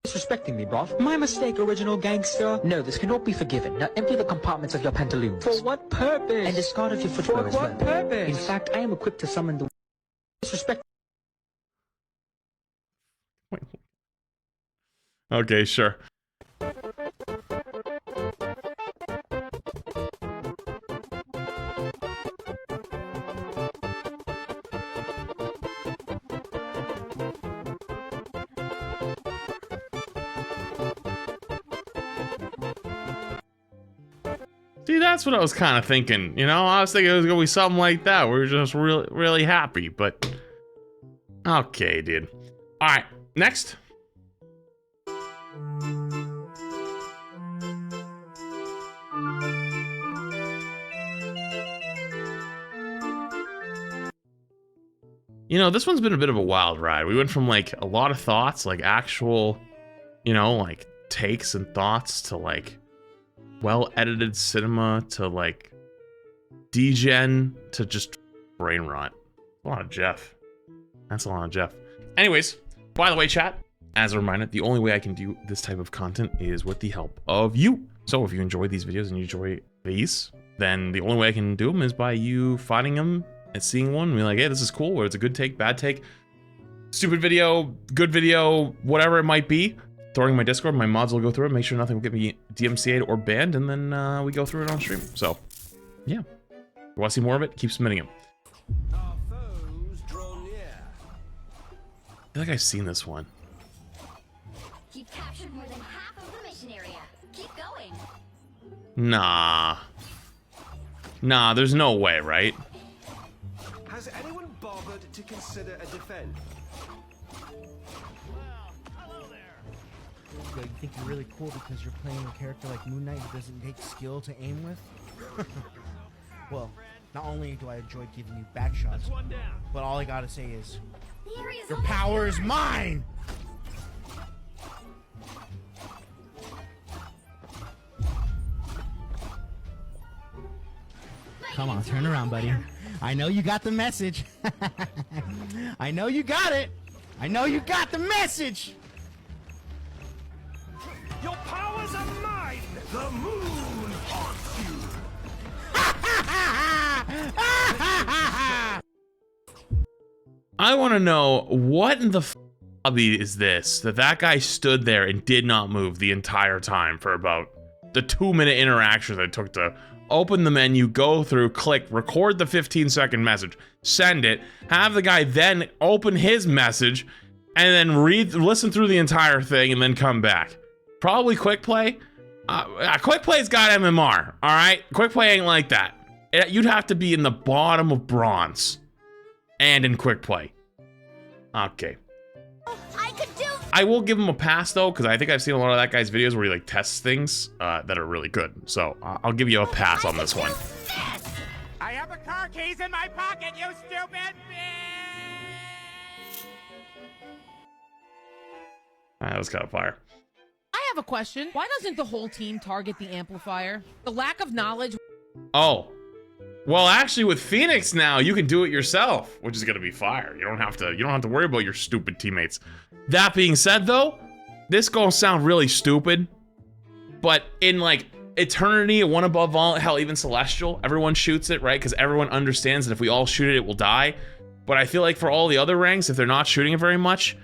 Disrespecting me, bruv. My mistake, original gangster. No, this cannot be forgiven. Now empty the compartments of your pantaloons. For what purpose? And discard of your footwear as well. For what purpose? In fact, I am equipped to summon the... Disrespect... Okay, sure. See, that's what I was kind of thinking. You know, I was thinking it was gonna be something like that. We were just really happy, but okay, dude. All right, next. You know, this one's been a bit of a wild ride. We went from like a lot of thoughts, like actual, you know, like takes and thoughts to like well-edited cinema to like degen to just brain rot. A lot of Jeff. That's a lot of Jeff. Anyways, by the way, chat, as a reminder, the only way I can do this type of content is with the help of you. So if you enjoy these videos and you enjoy these, then the only way I can do them is by you finding them and seeing one and be like, hey, this is cool, or it's a good take, bad take, stupid video, good video, whatever it might be. Throwing my Discord, my mods will go through it, make sure nothing will get me DMCA'd or banned, and then we go through it on stream. So, yeah. If you want to see more of it, keep submitting them. I feel like I've seen this one. You've captured more than half of the mission area. Keep going. Nah. Nah, there's no way, right? Has anyone bothered to consider a defense? You think you're really cool because you're playing a character like Moon Knight who doesn't take skill to aim with? Well, not only do I enjoy giving you back shots, but all I gotta say is, your power is mine! Come on, turn around, buddy. I know you got the message. I know you got it. I know you got the message. Your powers are mine! The moon haunts you! I want to know, what in the lobby is this? That guy stood there and did not move the entire time for about the 2-minute interaction that it took to open the menu, go through, click, record the 15-second message, send it, have the guy then open his message, and then listen through the entire thing, and then come back. Probably quick play. Quick play's got MMR, all right? Quick play ain't like that. You'd have to be in the bottom of bronze and in quick play. Okay. I will give him a pass though, because I think I've seen a lot of that guy's videos where he like tests things that are really good. So I'll give you a pass on this one. I have the car keys in my pocket, you stupid bitch! That was kind of fire. I have a question. Why doesn't the whole team target the amplifier? The lack of knowledge. Oh, well, actually, with Phoenix now, you can do it yourself, which is gonna be fire. You don't have to worry about your stupid teammates. That being said, though, this gonna sound really stupid, but in like Eternity, One Above All, hell, even Celestial, everyone shoots it, right? Because everyone understands that if we all shoot it, it will die. But I feel like for all the other ranks, if they're not shooting it very much,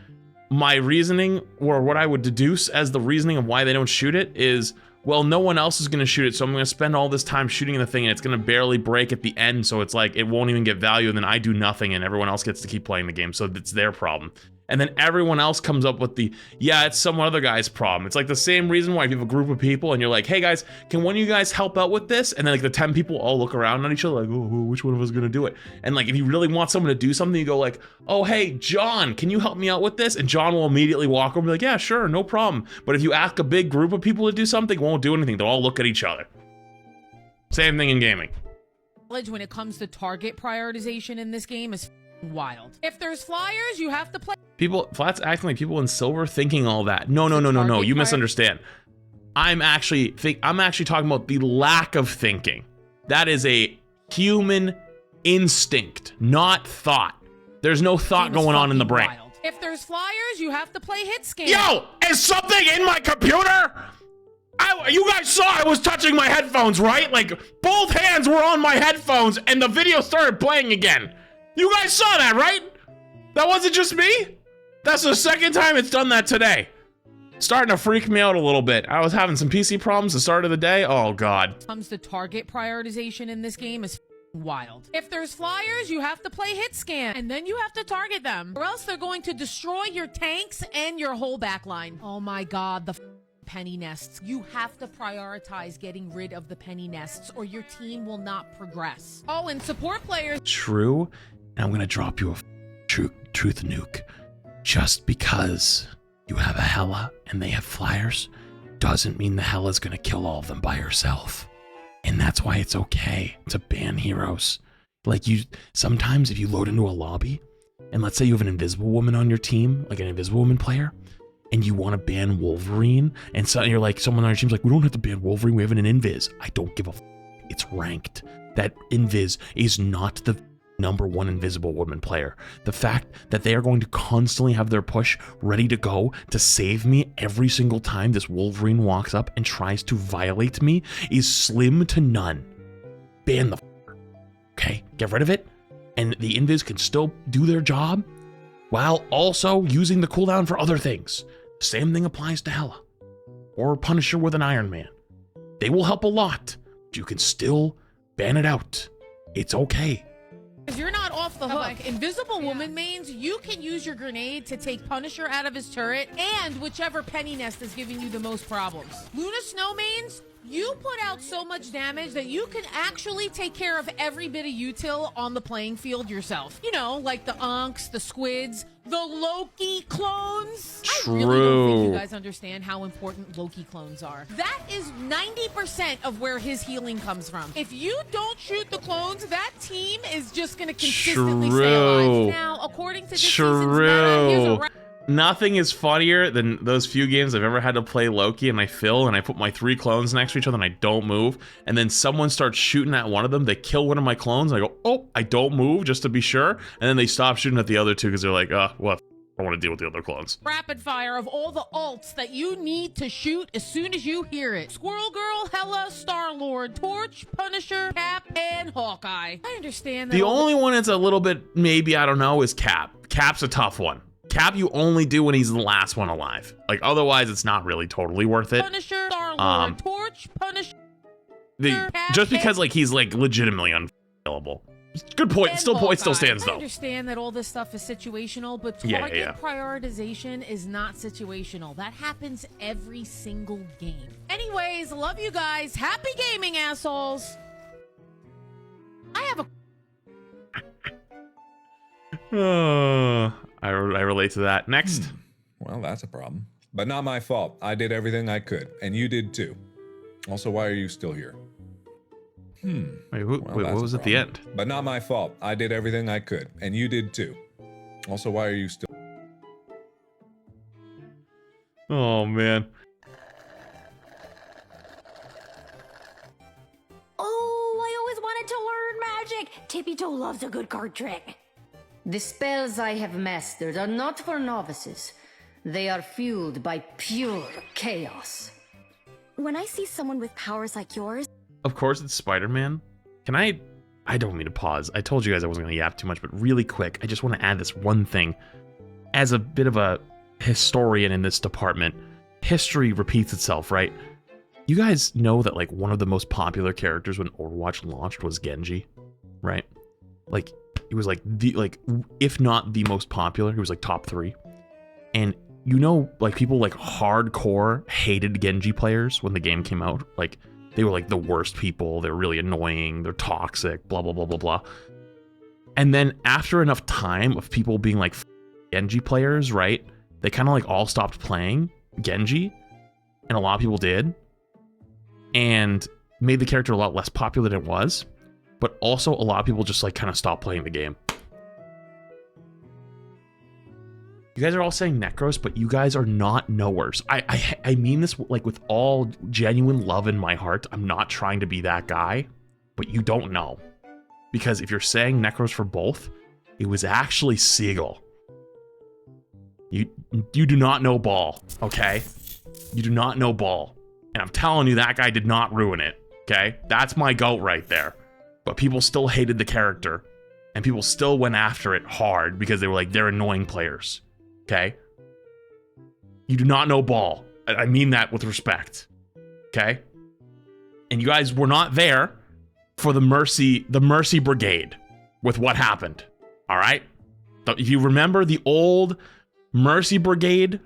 my reasoning, or what I would deduce as the reasoning of why they don't shoot it is, well, no one else is going to shoot it, so I'm going to spend all this time shooting the thing, and it's going to barely break at the end, so it's like, it won't even get value, and then I do nothing, and everyone else gets to keep playing the game, so it's their problem. And then everyone else comes up with the, yeah, it's some other guy's problem. It's like the same reason why if you have a group of people, and you're like, hey guys, can one of you guys help out with this? And then like the 10 people all look around at each other like, oh, which one of us is going to do it? And like, if you really want someone to do something, you go like, oh, hey, John, can you help me out with this? And John will immediately walk over and be like, yeah, sure, no problem. But if you ask a big group of people to do something, won't do anything. They'll all look at each other. Same thing in gaming. When it comes to target prioritization in this game is wild. If there's flyers, you have to play. People, Flat's acting like people in silver thinking all that. No, you misunderstand. I'm actually talking about the lack of thinking. That is a human instinct, not thought. There's no thought going on in the brain. Wild. wild. If there's flyers, you have to play hit scan. Yo, is something in my computer? You guys saw I was touching my headphones, right? Like, both hands were on my headphones and the video started playing again. You guys saw that, right? That wasn't just me? That's the second time it's done that today. Starting to freak me out a little bit. I was having some PC problems the start of the day. Oh, God. Comes to target prioritization in this game is wild. If there's flyers, you have to play hit scan, and then you have to target them, or else they're going to destroy your tanks and your whole backline. Oh my God, the penny nests. You have to prioritize getting rid of the penny nests, or your team will not progress. Oh, and support players. True. And I'm gonna drop you a truth nuke. Just because you have a Hela and they have flyers doesn't mean the Hela's gonna kill all of them by herself. And that's why it's okay to ban heroes. Like, sometimes if you load into a lobby, and let's say you have an invisible woman on your team, like an invisible woman player, and you want to ban Wolverine, and so you're like, someone on your team's like, we don't have to ban Wolverine, we have an invis. I don't give a f. It's ranked. That invis is not the #1 invisible woman player. The fact that they are going to constantly have their push ready to go to save me every single time this Wolverine walks up and tries to violate me is slim to none. Ban the f. Okay? Get rid of it, and the invis can still do their job while also using the cooldown for other things. Same thing applies to Hela or Punisher with an Iron Man. They will help a lot, but you can still ban it out. It's okay. You're not off the hook. Invisible Woman mains, you can use your grenade to take Punisher out of his turret and whichever penny nest is giving you the most problems. Luna Snow mains, you put out so much damage that you can actually take care of every bit of util on the playing field yourself. You know, like the Unks, the Squids, the Loki clones. True. I really don't think you guys understand how important Loki clones are. That is 90% of where his healing comes from. If you don't shoot the clones, that team is just going to consistently stay alive. Now, according to this season's meta, here's a Nothing is funnier than those few games I've ever had to play Loki and I fill and I put my 3 clones next to each other and I don't move. And then someone starts shooting at one of them. They kill one of my clones. And I go, oh, I don't move just to be sure. And then they stop shooting at the other 2 because they're like, well, I want to deal with the other clones. Rapid fire of all the ults that you need to shoot as soon as you hear it. Squirrel Girl, Hela, Star-Lord, Torch, Punisher, Cap, and Hawkeye. I understand that. The only one that's a little bit, maybe, I don't know, is Cap. Cap's a tough one. Cap you only do when he's the last one alive. Like, otherwise, it's not really totally worth it. Punisher, Star-Lord, Torch, Punisher, just because, like, he's, like, legitimately unavailable. Good point. Point still stands, though. I understand that all this stuff is situational, but target prioritization is not situational. That happens every single game. Anyways, love you guys. Happy gaming, assholes. I have a... I relate to that. Next. Well, that's a problem. But not my fault. I did everything I could, and you did too. Also, why are you still here? Wait, what was at the end? But not my fault. I did everything I could, and you did too. Also, why are you still... Oh, man. Oh, I always wanted to learn magic. Tippy Toe loves a good card trick. The spells I have mastered are not for novices. They are fueled by pure chaos. When I see someone with powers like yours... Of course, it's Spider-Man. Can I don't mean to pause. I told you guys I wasn't going to yap too much, but really quick, I just want to add this one thing. As a bit of a historian in this department, history repeats itself, right? You guys know that, like, one of the most popular characters when Overwatch launched was Genji, right? Like, it was like if not the most popular, he was like top 3. And you know, like, people like hardcore hated Genji players when the game came out. Like, they were like the worst people. They're really annoying. They're toxic, blah, blah, blah, blah, blah. And then after enough time of people being like Genji players, right? They kind of like all stopped playing Genji. And a lot of people did. And made the character a lot less popular than it was. But also a lot of people just like kind of stopped playing the game. You guys are all saying Necros, but you guys are not knowers. I mean this like with all genuine love in my heart. I'm not trying to be that guy, but you don't know. Because if you're saying Necros for both, it was actually Seagull. You do not know ball, okay? You do not know ball. And I'm telling you, that guy did not ruin it, okay? That's my goat right there. But people still hated the character. And people still went after it hard because they were like, they're annoying players, okay? You do not know ball. I mean that with respect, okay? And you guys were not there for the Mercy Brigade with what happened, all right? If you remember the old Mercy Brigade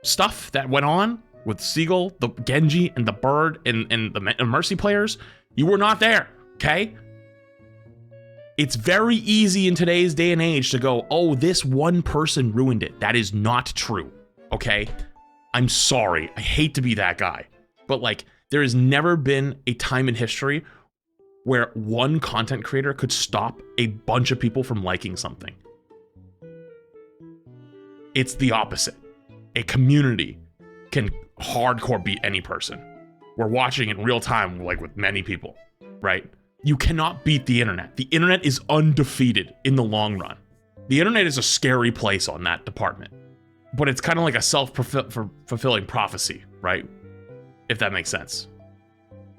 stuff that went on with Seagull, the Genji, and the Bird, and the Mercy players, you were not there, okay? It's very easy in today's day and age to go, oh, this one person ruined it. That is not true, okay? I'm sorry. I hate to be that guy. But, like, there has never been a time in history where one content creator could stop a bunch of people from liking something. It's the opposite. A community can hardcore beat any person. We're watching in real time, like with many people, right? You cannot beat the internet. The internet is undefeated in the long run. The internet is a scary place on that department, but it's kind of like a self-fulfilling prophecy, right? If that makes sense.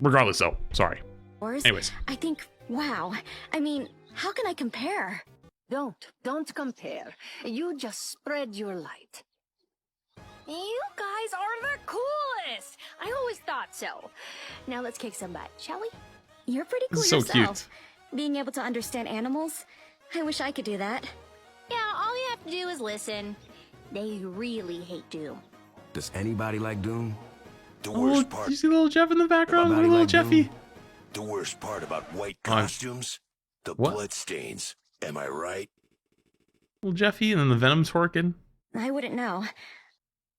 Regardless, though, sorry. Anyways. I think, wow. I mean, how can I compare? Don't compare. You just spread your light. You guys are the coolest. I always thought so. Now let's kick some butt, shall we? You're pretty cool So yourself. cute. Being able to understand animals. I wish I could do that. Yeah, all you have to do is listen. They really hate Doom. Does anybody like Doom? The Oh, worst did part. you see little Jeff in the background? Everybody Little like Jeffy. Doom. The worst part about white Oh, I'm- costumes, the What? blood stains. Am I right? Little Jeffy, and then the Venom's twerking. I wouldn't know.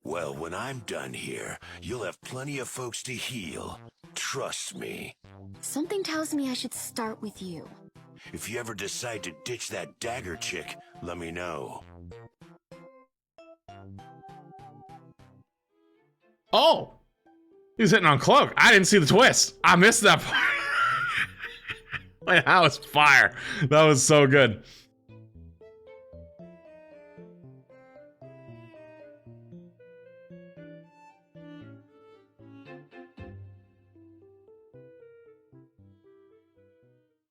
Well, when I'm done here, you'll have plenty of folks to heal. Trust me. Something tells me I should start with you. If you ever decide to ditch that dagger chick, let me know. Oh! He was hitting on Cloak. I didn't see the twist. I missed that part. That was fire. That was so good.